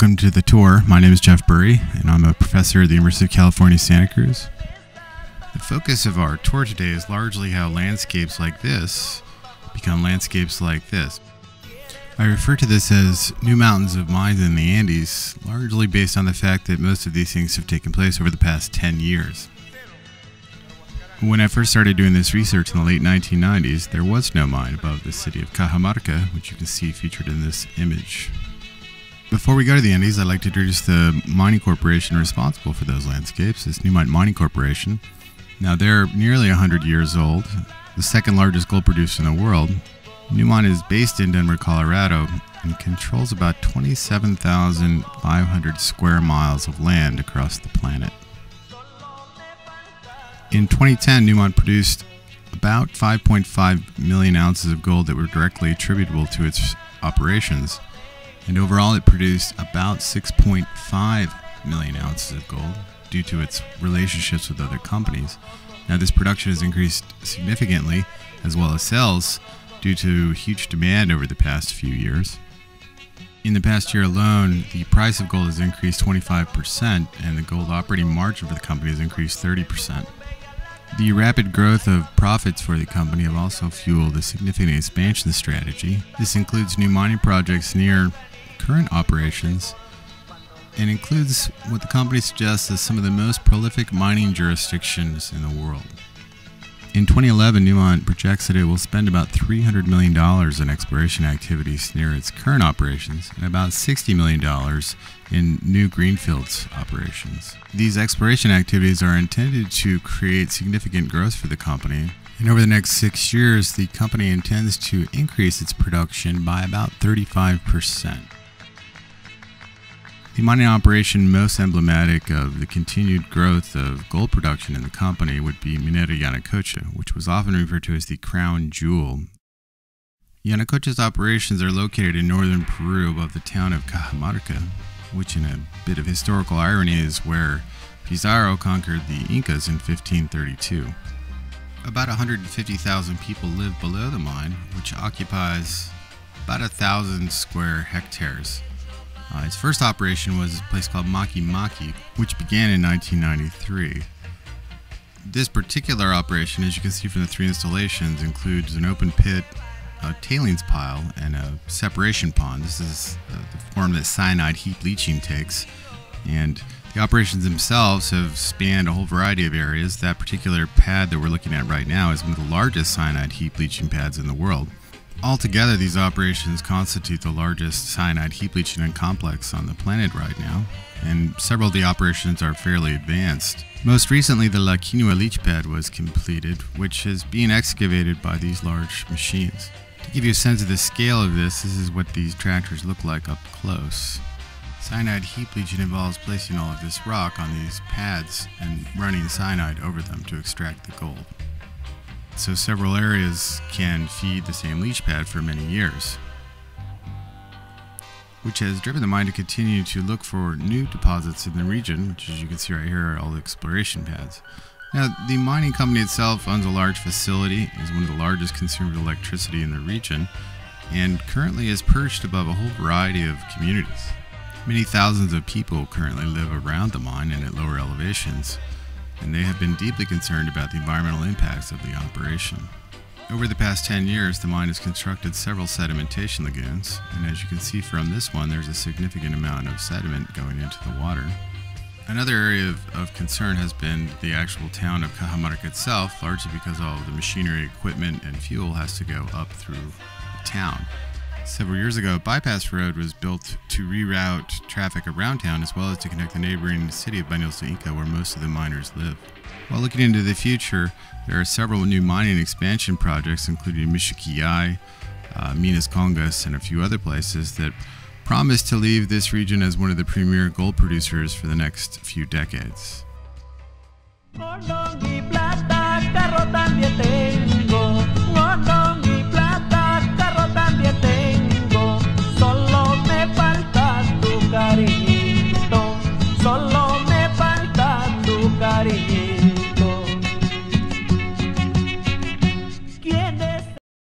Welcome to the tour. My name is Jeff Burry, and I'm a professor at the University of California, Santa Cruz. The focus of our tour today is largely how landscapes like this become landscapes like this. I refer to this as new mountains of mines in the Andes, largely based on the fact that most of these things have taken place over the past 10 years. When I first started doing this research in the late 1990s, there was no mine above the city of Cajamarca, which you can see featured in this image. Before we go to the Andes, I'd like to introduce the mining corporation responsible for those landscapes, this Newmont Mining Corporation. Now, they're nearly 100 years old, the second largest gold producer in the world. Newmont is based in Denver, Colorado, and controls about 27,500 square miles of land across the planet. In 2010, Newmont produced about 5.5 million ounces of gold that were directly attributable to its operations. And overall, it produced about 6.5 million ounces of gold due to its relationships with other companies. Now, this production has increased significantly, as well as sales, due to huge demand over the past few years. In the past year alone, the price of gold has increased 25%, and the gold operating margin for the company has increased 30%. The rapid growth of profits for the company have also fueled a significant expansion strategy. This includes new mining projects near current operations and includes what the company suggests as some of the most prolific mining jurisdictions in the world. In 2011, Newmont projects that it will spend about $300 million in exploration activities near its current operations and about $60 million in new greenfields operations. These exploration activities are intended to create significant growth for the company, and over the next 6 years, the company intends to increase its production by about 35%. The mining operation most emblematic of the continued growth of gold production in the company would be Minera Yanacocha, which was often referred to as the crown jewel. Yanacocha's operations are located in northern Peru above the town of Cajamarca, which in a bit of historical irony is where Pizarro conquered the Incas in 1532. About 150,000 people live below the mine, which occupies about 1,000 square hectares. Its first operation was a place called Maki Maki, which began in 1993. This particular operation, as you can see from the three installations, includes an open pit, a tailings pile, and a separation pond. This is the form that cyanide heap leaching takes, and the operations themselves have spanned a whole variety of areas. That particular pad that we're looking at right now is one of the largest cyanide heap leaching pads in the world. Altogether, these operations constitute the largest cyanide heap leaching complex on the planet right now, and several of the operations are fairly advanced. Most recently, the La Quinua leach pad was completed, which is being excavated by these large machines. To give you a sense of the scale of this is what these tractors look like up close. Cyanide heap leaching involves placing all of this rock on these pads and running cyanide over them to extract the gold. So several areas can feed the same leach pad for many years, which has driven the mine to continue to look for new deposits in the region, which, as you can see right here, are all the exploration pads. Now, the mining company itself owns a large facility, is one of the largest consumers of electricity in the region, and currently is perched above a whole variety of communities. Many thousands of people currently live around the mine and at lower elevations, and they have been deeply concerned about the environmental impacts of the operation. Over the past 10 years, the mine has constructed several sedimentation lagoons, and as you can see from this one, there's a significant amount of sediment going into the water. Another area of concern has been the actual town of Cajamarca itself, largely because all of the machinery, equipment, and fuel has to go up through the town. Several years ago, a bypass road was built to reroute traffic around town as well as to connect the neighboring city of Baños de Inca, where most of the miners live. While looking into the future, there are several new mining expansion projects, including Michiquillay, Minas Congas, and a few other places that promise to leave this region as one of the premier gold producers for the next few decades.